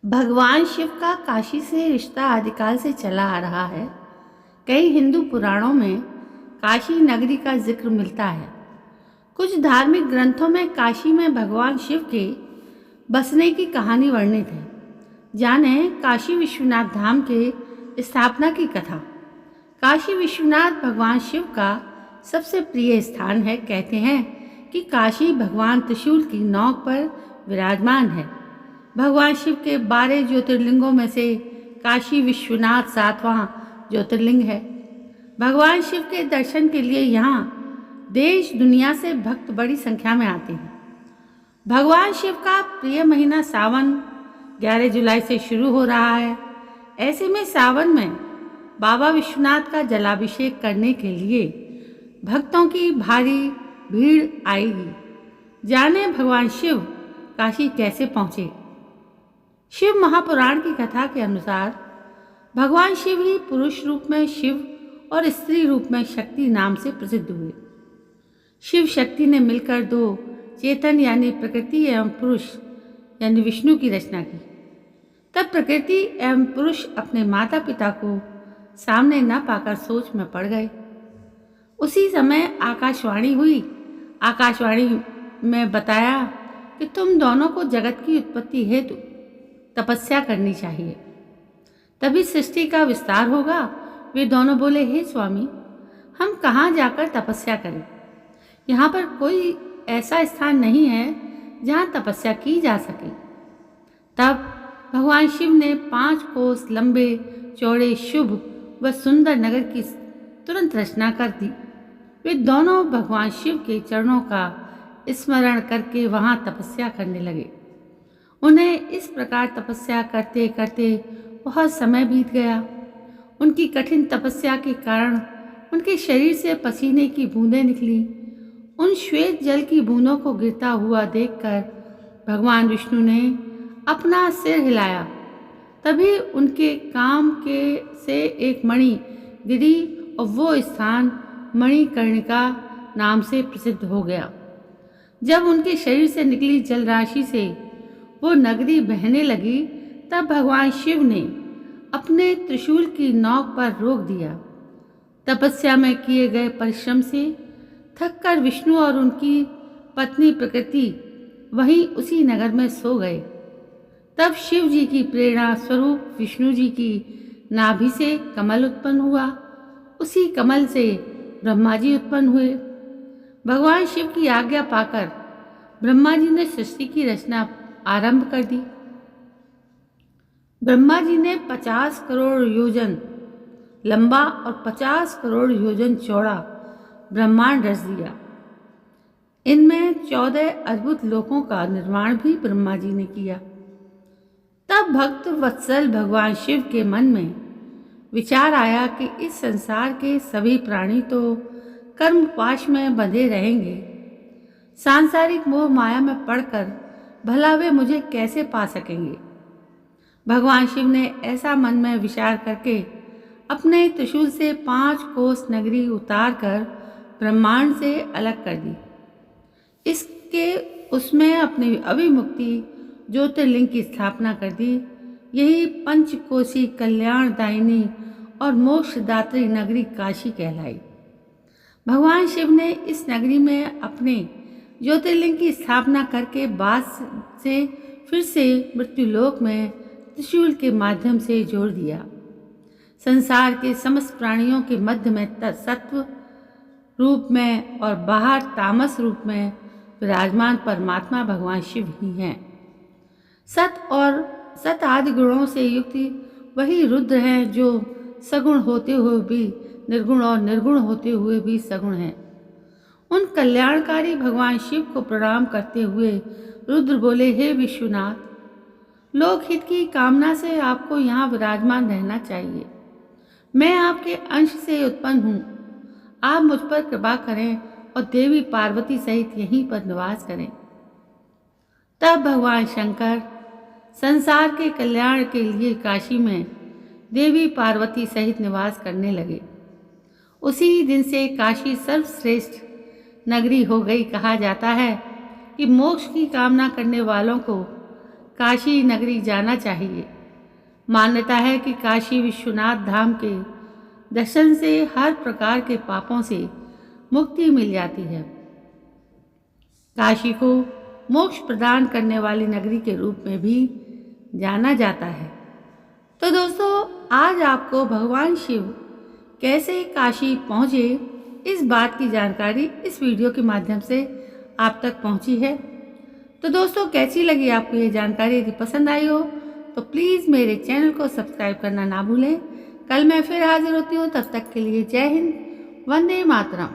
भगवान शिव का काशी से रिश्ता आदिकाल से चला आ रहा है। कई हिंदू पुराणों में काशी नगरी का जिक्र मिलता है। कुछ धार्मिक ग्रंथों में काशी में भगवान शिव के बसने की कहानी वर्णित है। जाने काशी विश्वनाथ धाम के स्थापना की कथा। काशी विश्वनाथ भगवान शिव का सबसे प्रिय स्थान है। कहते हैं कि काशी भगवान त्रिशूल की नोक पर विराजमान है। भगवान शिव के 12 ज्योतिर्लिंगों में से काशी विश्वनाथ 7वां ज्योतिर्लिंग है। भगवान शिव के दर्शन के लिए यहाँ देश दुनिया से भक्त बड़ी संख्या में आते हैं। भगवान शिव का प्रिय महीना सावन 11 जुलाई से शुरू हो रहा है। ऐसे में सावन में बाबा विश्वनाथ का जलाभिषेक करने के लिए भक्तों की भारी भीड़ आएगी। जाने भगवान शिव काशी कैसे पहुँचे। शिव महापुराण की कथा के अनुसार भगवान शिव ही पुरुष रूप में शिव और स्त्री रूप में शक्ति नाम से प्रसिद्ध हुए। शिव शक्ति ने मिलकर दो चेतन यानी प्रकृति एवं पुरुष यानी विष्णु की रचना की। तब प्रकृति एवं पुरुष अपने माता पिता को सामने न पाकर सोच में पड़ गए। उसी समय आकाशवाणी हुई। आकाशवाणी में बताया कि तुम दोनों को जगत की उत्पत्ति हेतु तपस्या करनी चाहिए, तभी सृष्टि का विस्तार होगा। वे दोनों बोले, हे स्वामी, हम कहाँ जाकर तपस्या करें। यहाँ पर कोई ऐसा स्थान नहीं है जहाँ तपस्या की जा सके। तब भगवान शिव ने 5 कोस लंबे चौड़े शुभ व सुंदर नगर की तुरंत रचना कर दी। वे दोनों भगवान शिव के चरणों का स्मरण करके वहाँ तपस्या करने लगे। उन्हें इस प्रकार तपस्या करते करते बहुत समय बीत गया। उनकी कठिन तपस्या के कारण उनके शरीर से पसीने की बूंदें निकली। उन श्वेत जल की बूंदों को गिरता हुआ देखकर भगवान विष्णु ने अपना सिर हिलाया। तभी उनके काम के से एक मणि गिरी और वो स्थान मणिकर्णिका नाम से प्रसिद्ध हो गया। जब उनके शरीर से निकली जल राशि से वो नगरी बहने लगी, तब भगवान शिव ने अपने त्रिशूल की नोक पर रोक दिया। तपस्या में किए गए परिश्रम से थककर विष्णु और उनकी पत्नी प्रकृति वहीं उसी नगर में सो गए। तब शिव जी की प्रेरणा स्वरूप विष्णु जी की नाभि से कमल उत्पन्न हुआ। उसी कमल से ब्रह्मा जी उत्पन्न हुए। भगवान शिव की आज्ञा पाकर ब्रह्मा जी ने सृष्टि की रचना आरंभ कर दी। ब्रह्मा जी ने 50 करोड़ योजन लंबा और 50 करोड़ योजन चौड़ा ब्रह्मांड रच दिया। इनमें 14 अद्भुत लोकों का निर्माण भी ब्रह्मा जी ने किया। तब भक्त वत्सल भगवान शिव के मन में विचार आया कि इस संसार के सभी प्राणी तो कर्म पाश में बंधे रहेंगे। सांसारिक मोह माया में पड़कर भला वे मुझे कैसे पा सकेंगे। भगवान शिव ने ऐसा मन में विचार करके अपने त्रिशूल से 5 कोस नगरी उतार कर ब्रह्मांड से अलग कर दी। इसके उसमें अपनी अभिमुक्ति ज्योतिर्लिंग की स्थापना कर दी। यही पंचकोशी कल्याणदायिनी और मोक्षदात्री नगरी काशी कहलाई। भगवान शिव ने इस नगरी में अपने ज्योतिर्लिंग की स्थापना करके बाद से फिर से मृत्युलोक में त्रिशूल के माध्यम से जोड़ दिया। संसार के समस्त प्राणियों के मध्य में सत्व रूप में और बाहर तामस रूप में विराजमान परमात्मा भगवान शिव ही हैं। सत आदि गुणों से युक्त वही रुद्र हैं जो सगुण होते हुए भी निर्गुण और निर्गुण होते हुए भी सगुण हैं। उन कल्याणकारी भगवान शिव को प्रणाम करते हुए रुद्र बोले, हे विश्वनाथ, लोकहित की कामना से आपको यहाँ विराजमान रहना चाहिए। मैं आपके अंश से उत्पन्न हूँ। आप मुझ पर कृपा करें और देवी पार्वती सहित यहीं पर निवास करें। तब भगवान शंकर संसार के कल्याण के लिए काशी में देवी पार्वती सहित निवास करने लगे। उसी दिन से काशी सर्वश्रेष्ठ नगरी हो गई। कहा जाता है कि मोक्ष की कामना करने वालों को काशी नगरी जाना चाहिए। मान्यता है कि काशी विश्वनाथ धाम के दर्शन से हर प्रकार के पापों से मुक्ति मिल जाती है। काशी को मोक्ष प्रदान करने वाली नगरी के रूप में भी जाना जाता है। तो दोस्तों, आज आपको भगवान शिव कैसे काशी पहुँचे, इस बात की जानकारी इस वीडियो के माध्यम से आप तक पहुँची है। तो दोस्तों, कैसी लगी आपको ये जानकारी? यदि पसंद आई हो तो प्लीज़ मेरे चैनल को सब्सक्राइब करना ना भूलें। कल मैं फिर हाजिर होती हूँ, तब तक के लिए जय हिंद, वंदे मातरम।